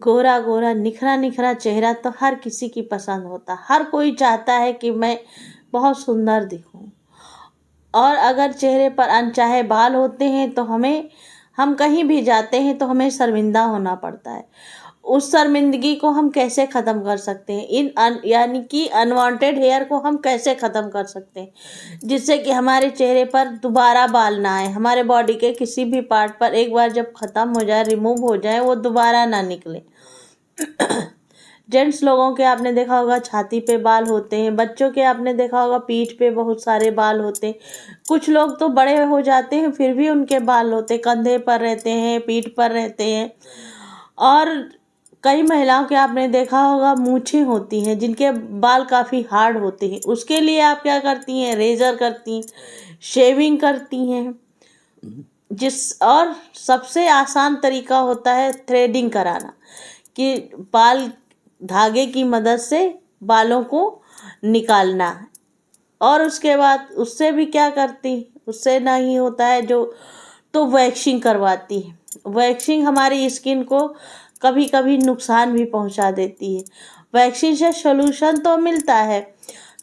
गोरा गोरा निखरा निखरा चेहरा तो हर किसी की पसंद होता, हर कोई चाहता है कि मैं बहुत सुंदर दिखूं। और अगर चेहरे पर अनचाहे बाल होते हैं तो हम कहीं भी जाते हैं तो हमें शर्मिंदा होना पड़ता है। उस शर्मिंदगी को हम कैसे ख़त्म कर सकते हैं, यानी कि अनवांटेड हेयर को हम कैसे ख़त्म कर सकते हैं, जिससे कि हमारे चेहरे पर दोबारा बाल ना आए, हमारे बॉडी के किसी भी पार्ट पर एक बार जब ख़त्म हो जाए, रिमूव हो जाए, वो दोबारा ना निकले। जेंट्स लोगों के आपने देखा होगा छाती पे बाल होते हैं, बच्चों के आपने देखा होगा पीठ पे बहुत सारे बाल होते हैं। कुछ लोग तो बड़े हो जाते हैं फिर भी उनके बाल होते, कंधे पर रहते हैं, पीठ पर रहते हैं। और कई महिलाओं के आपने देखा होगा मूछें होती हैं जिनके बाल काफ़ी हार्ड होते हैं। उसके लिए आप क्या करती हैं, रेज़र करती हैं, शेविंग करती हैं। और सबसे आसान तरीका होता है थ्रेडिंग कराना, कि बाल धागे की मदद से बालों को निकालना। और उसके बाद उससे भी क्या करती, उससे नहीं होता है तो वैक्सिंग करवाती है। वैक्सिंग हमारी स्किन को कभी कभी नुकसान भी पहुंचा देती है। वैक्सिंग से सोल्यूशन तो मिलता है,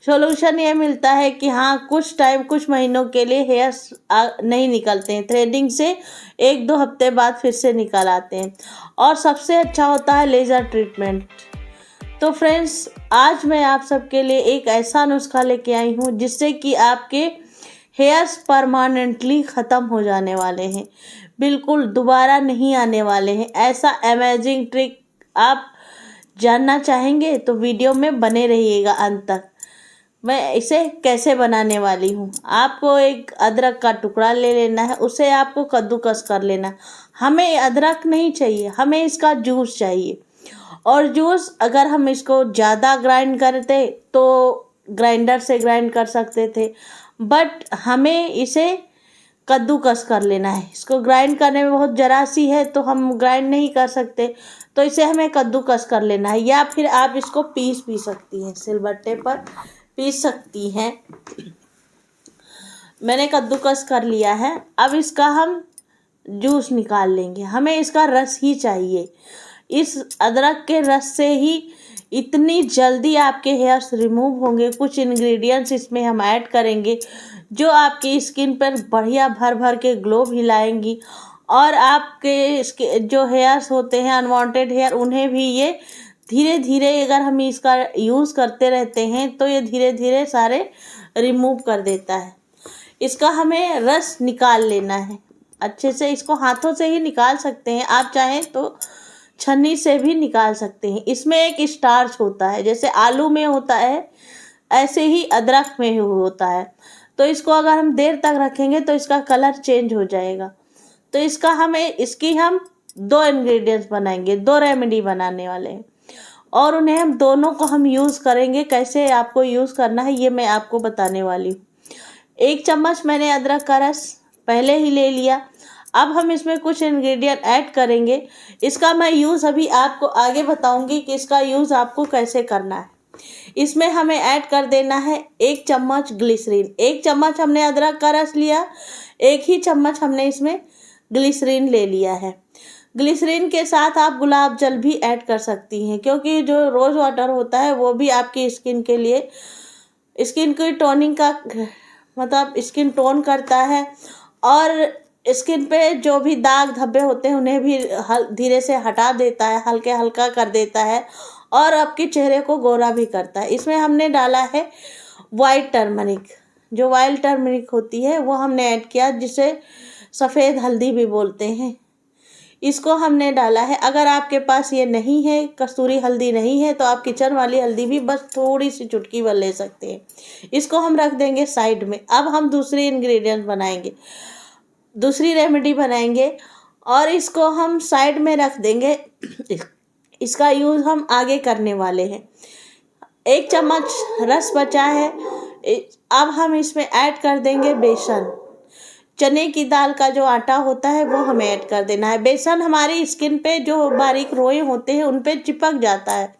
सोल्यूशन ये मिलता है कि हाँ कुछ टाइम, कुछ महीनों के लिए हेयर्स नहीं निकलते हैं, थ्रेडिंग से 1-2 हफ्ते बाद फिर से निकल आते हैं। और सबसे अच्छा होता है लेज़र ट्रीटमेंट। तो फ्रेंड्स, आज मैं आप सबके लिए एक ऐसा नुस्खा लेके आई हूँ जिससे कि आपके हेयर्स परमानेंटली ख़त्म हो जाने वाले हैं, बिल्कुल दोबारा नहीं आने वाले हैं। ऐसा अमेजिंग ट्रिक आप जानना चाहेंगे तो वीडियो में बने रहिएगा अंत तक। मैं इसे कैसे बनाने वाली हूँ, आपको एक अदरक का टुकड़ा ले लेना है, उसे आपको कद्दूकस कर लेना। हमें अदरक नहीं चाहिए, हमें इसका जूस चाहिए। और जूस अगर हम इसको ज़्यादा ग्राइंड करते तो ग्राइंडर से ग्राइंड कर सकते थे, बट हमें इसे कद्दूकस कर लेना है। इसको ग्राइंड करने में बहुत ज़रा सी है तो हम ग्राइंड नहीं कर सकते, तो इसे हमें कद्दूकस कर लेना है। या फिर आप इसको पीस भी सकती हैं, सिलबट्टे पर पीस सकती हैं। मैंने कद्दूकस कर लिया है। अब इसका हम जूस निकाल लेंगे, हमें इसका रस ही चाहिए। इस अदरक के रस से ही इतनी जल्दी आपके हेयर्स रिमूव होंगे। कुछ इंग्रेडिएंट्स इसमें हम ऐड करेंगे जो आपकी स्किन पर बढ़िया भर भर के ग्लो भी लाएंगी। और आपके जो हेयर्स होते हैं अनवांटेड हेयर, उन्हें भी ये धीरे धीरे, अगर हम इसका यूज़ करते रहते हैं तो ये धीरे धीरे सारे रिमूव कर देता है। इसका हमें रस निकाल लेना है अच्छे से। इसको हाथों से ही निकाल सकते हैं, आप चाहें तो छन्नी से भी निकाल सकते हैं। इसमें एक स्टार्च होता है, जैसे आलू में होता है ऐसे ही अदरक में होता है। तो इसको अगर हम देर तक रखेंगे तो इसका कलर चेंज हो जाएगा। तो इसकी हम 2 इंग्रेडिएंट्स बनाएंगे, 2 रेमेडी बनाने वाले हैं। और उन्हें हम दोनों को हम यूज़ करेंगे। कैसे आपको यूज़ करना है ये मैं आपको बताने वाली हूँ। 1 चम्मच मैंने अदरक का रस पहले ही ले लिया। अब हम इसमें कुछ इंग्रेडिएंट ऐड करेंगे। इसका मैं यूज़ अभी आपको आगे बताऊंगी कि इसका यूज़ आपको कैसे करना है। इसमें हमें ऐड कर देना है 1 चम्मच ग्लिसरीन। 1 चम्मच हमने अदरक का रस लिया, 1 ही चम्मच हमने इसमें ग्लिसरीन ले लिया है। ग्लिसरीन के साथ आप गुलाब जल भी ऐड कर सकती हैं, क्योंकि जो रोज़ वाटर होता है वो भी आपकी स्किन के लिए, स्किन की टोनिंग का मतलब स्किन टोन करता है। और स्किन पे जो भी दाग धब्बे होते हैं उन्हें भी धीरे से हटा देता है, हल्का कर देता है। और आपके चेहरे को गोरा भी करता है। इसमें हमने डाला है वाइट टर्मरिक, जो वाइट टर्मरिक होती है वो हमने ऐड किया, जिसे सफ़ेद हल्दी भी बोलते हैं। इसको हमने डाला है। अगर आपके पास ये नहीं है, कस्तूरी हल्दी नहीं है, तो आप किचन वाली हल्दी भी बस थोड़ी सी चुटकी भर ले सकते हैं। इसको हम रख देंगे साइड में। अब हम दूसरी इंग्रेडिएंट बनाएंगे, दूसरी रेमेडी बनाएंगे और इसको हम साइड में रख देंगे। इसका यूज़ हम आगे करने वाले हैं। 1 चम्मच रस बचा है। अब हम इसमें ऐड कर देंगे बेसन। चने की दाल का जो आटा होता है वो हमें ऐड कर देना है। बेसन हमारी स्किन पे जो बारीक रोए होते हैं उन पे चिपक जाता है,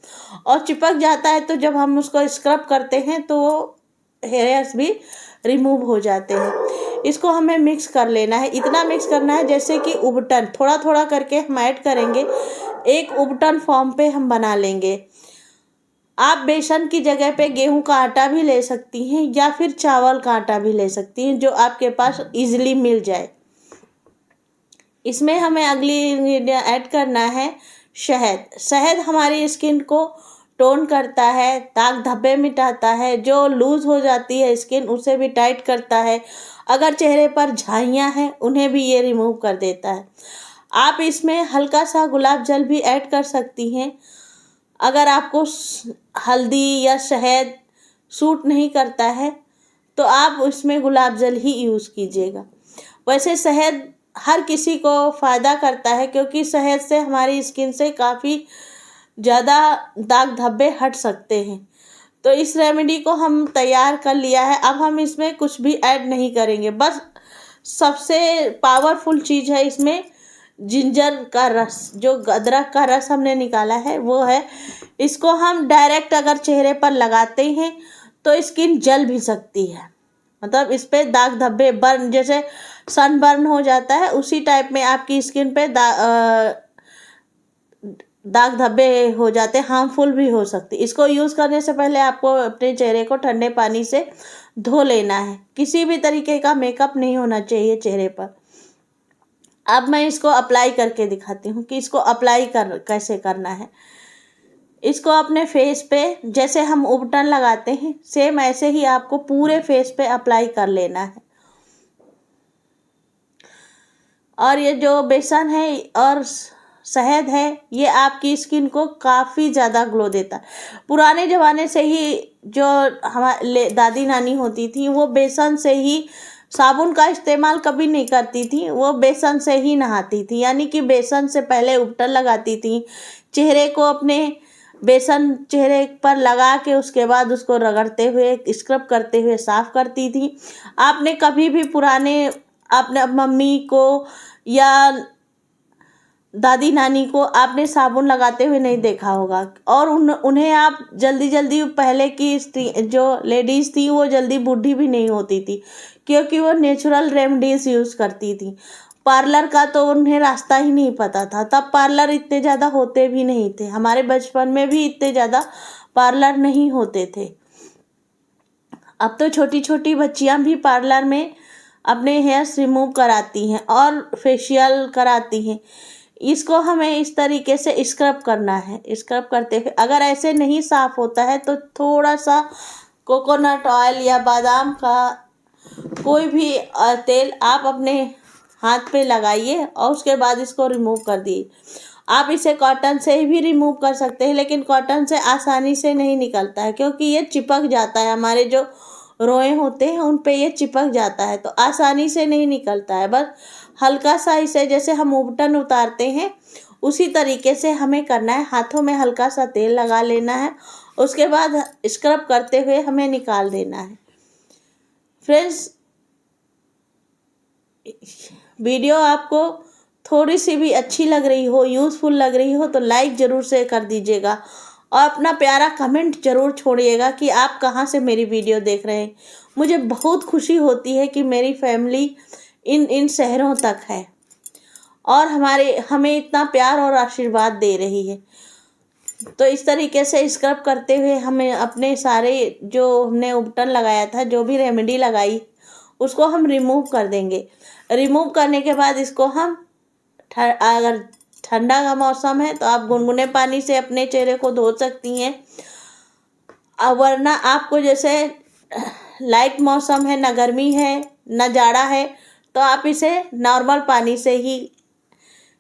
और चिपक जाता है तो जब हम उसको स्क्रब करते हैं तो वो हेयर्स भी रिमूव हो जाते हैं। इसको हमें मिक्स कर लेना है। इतना मिक्स करना है जैसे कि उबटन, थोड़ा थोड़ा करके हम ऐड करेंगे, एक उबटन फॉर्म पे हम बना लेंगे। आप बेसन की जगह पे गेहूं का आटा भी ले सकती हैं या फिर चावल का आटा भी ले सकती हैं, जो आपके पास इजीली मिल जाए। इसमें हमें अगली इंग्रेडिएंट ऐड करना है शहद। शहद हमारी स्किन को टोन करता है, दाग धब्बे मिटाता है, जो लूज हो जाती है स्किन उसे भी टाइट करता है, अगर चेहरे पर झाइयाँ हैं उन्हें भी ये रिमूव कर देता है। आप इसमें हल्का सा गुलाब जल भी ऐड कर सकती हैं। अगर आपको हल्दी या शहद सूट नहीं करता है तो आप उसमें गुलाब जल ही यूज़ कीजिएगा। वैसे शहद हर किसी को फ़ायदा करता है, क्योंकि शहद से हमारी स्किन से काफ़ी ज़्यादा दाग धब्बे हट सकते हैं। तो इस रेमेडी को हम तैयार कर लिया है। अब हम इसमें कुछ भी ऐड नहीं करेंगे, बस सबसे पावरफुल चीज़ है इसमें जिंजर का रस, जो अदरक का रस हमने निकाला है वो है। इसको हम डायरेक्ट अगर चेहरे पर लगाते हैं तो स्किन जल भी सकती है, मतलब इस पे दाग धब्बे बर्न, जैसे सन बर्न हो जाता है उसी टाइप में आपकी स्किन पे दाग धब्बे हो जाते, हार्मफुल भी हो सकती। इसको यूज़ करने से पहले आपको अपने चेहरे को ठंडे पानी से धो लेना है। किसी भी तरीके का मेकअप नहीं होना चाहिए चेहरे पर। अब मैं इसको अप्लाई करके दिखाती हूँ कि इसको अप्लाई कैसे करना है। इसको अपने फेस पे जैसे हम उबटन लगाते हैं सेम ऐसे ही आपको पूरे फेस पे अप्लाई कर लेना है। और ये जो बेसन है और शहद है ये आपकी स्किन को काफ़ी ज़्यादा ग्लो देता है। पुराने ज़माने से ही जो हमारे दादी नानी होती थी वो बेसन से ही, साबुन का इस्तेमाल कभी नहीं करती थी, वो बेसन से ही नहाती थी, यानी कि बेसन से पहले उबटन लगाती थी, चेहरे को अपने बेसन चेहरे पर लगा के उसके बाद उसको रगड़ते हुए स्क्रब करते हुए साफ़ करती थी। आपने कभी भी पुराने अपने मम्मी को या दादी नानी को आपने साबुन लगाते हुए नहीं देखा होगा, और उन्हें आप जल्दी जल्दी, पहले की जो लेडीज़ थी वो जल्दी बूढ़ी भी नहीं होती थी, क्योंकि वो नेचुरल रेमेडीज़ यूज़ करती थी। पार्लर का तो उन्हें रास्ता ही नहीं पता था, तब पार्लर इतने ज़्यादा होते भी नहीं थे, हमारे बचपन में भी इतने ज़्यादा पार्लर नहीं होते थे। अब तो छोटी छोटी बच्चियां भी पार्लर में अपने हेयर्स रिमूव कराती हैं और फेशियल कराती हैं। इसको हमें इस तरीके से स्क्रब करना है। स्क्रब करते हुए अगर ऐसे नहीं साफ़ होता है तो थोड़ा सा कोकोनट ऑयल या बादाम का कोई भी तेल आप अपने हाथ पे लगाइए और उसके बाद इसको रिमूव कर दिए। आप इसे कॉटन से भी रिमूव कर सकते हैं, लेकिन कॉटन से आसानी से नहीं निकलता है, क्योंकि ये चिपक जाता है, हमारे जो रोए होते हैं उन पे ये चिपक जाता है, तो आसानी से नहीं निकलता है। बस हल्का सा इसे जैसे हम उबटन उतारते हैं उसी तरीके से हमें करना है। हाथों में हल्का सा तेल लगा लेना है, उसके बाद स्क्रब करते हुए हमें निकाल देना है। फ्रेंड्स, वीडियो आपको थोड़ी सी भी अच्छी लग रही हो, यूज़फुल लग रही हो तो लाइक ज़रूर से कर दीजिएगा और अपना प्यारा कमेंट ज़रूर छोड़िएगा कि आप कहाँ से मेरी वीडियो देख रहे हैं। मुझे बहुत खुशी होती है कि मेरी फैमिली इन शहरों तक है और हमें इतना प्यार और आशीर्वाद दे रही है। तो इस तरीके से स्क्रब करते हुए हमें अपने सारे जो हमने उबटन लगाया था, जो भी रेमेडी लगाई, उसको हम रिमूव कर देंगे। रिमूव करने के बाद इसको हम अगर ठंडा का मौसम है तो आप गुनगुने पानी से अपने चेहरे को धो सकती हैं, वरना आपको जैसे लाइट मौसम है, ना गर्मी है ना जाड़ा है, तो आप इसे नॉर्मल पानी से ही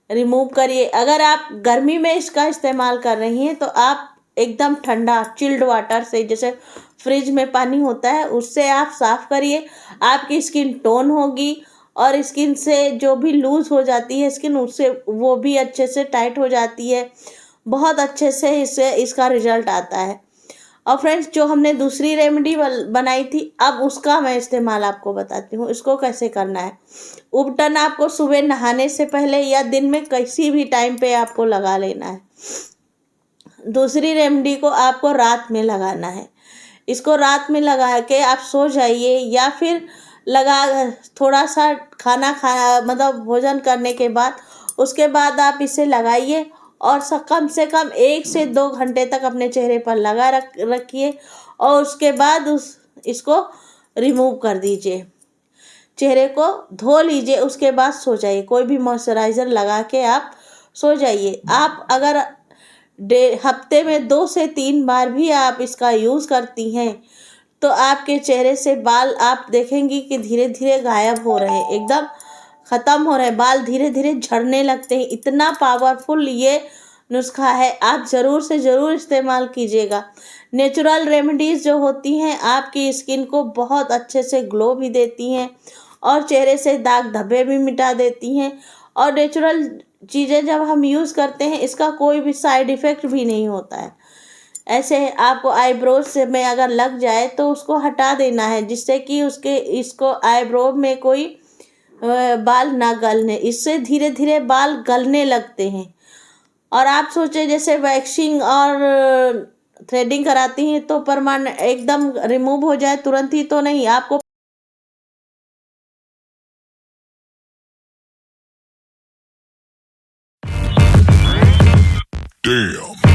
रिमूव करिए। अगर आप गर्मी में इसका इस्तेमाल कर रही हैं तो आप एकदम ठंडा चिल्ड वाटर से, जैसे फ्रिज में पानी होता है, उससे आप साफ़ करिए। आपकी स्किन टोन होगी और स्किन से जो भी लूज़ हो जाती है स्किन, उससे वो भी अच्छे से टाइट हो जाती है, बहुत अच्छे से इसका रिजल्ट आता है। और फ्रेंड्स, जो हमने दूसरी रेमेडी बनाई थी, अब उसका मैं इस्तेमाल आपको बताती हूँ, इसको कैसे करना है। उबटन आपको सुबह नहाने से पहले या दिन में किसी भी टाइम पे आपको लगा लेना है। दूसरी रेमेडी को आपको रात में लगाना है। इसको रात में लगा के आप सो जाइए, या फिर लगा, थोड़ा सा खाना मतलब भोजन करने के बाद उसके बाद आप इसे लगाइए और कम से कम 1 से 2 घंटे तक अपने चेहरे पर लगा रखिए और उसके बाद इसको रिमूव कर दीजिए। चेहरे को धो लीजिए, उसके बाद सो जाइए। कोई भी मॉइस्चराइज़र लगा के आप सो जाइए। आप अगर हफ्ते में 2 से 3 बार भी आप इसका यूज़ करती हैं तो आपके चेहरे से बाल आप देखेंगी कि धीरे धीरे गायब हो रहे हैं, एकदम ख़त्म हो रहे हैं, बाल धीरे धीरे झड़ने लगते हैं। इतना पावरफुल ये नुस्खा है, आप ज़रूर से ज़रूर इस्तेमाल कीजिएगा। नेचुरल रेमेडीज़ जो होती हैं आपकी स्किन को बहुत अच्छे से ग्लो भी देती हैं और चेहरे से दाग धब्बे भी मिटा देती हैं। और नेचुरल चीज़ें जब हम यूज़ करते हैं इसका कोई भी साइड इफ़ेक्ट भी नहीं होता है। ऐसे आपको आईब्रोज से में अगर लग जाए तो उसको हटा देना है, जिससे कि इसको आईब्रो में कोई बाल ना गलने, इससे धीरे धीरे बाल गलने लगते हैं। और आप सोचें जैसे वैक्सिंग और थ्रेडिंग कराती हैं तो परमानेंट एकदम रिमूव हो जाए तुरंत ही तो नहीं, आपको Damn.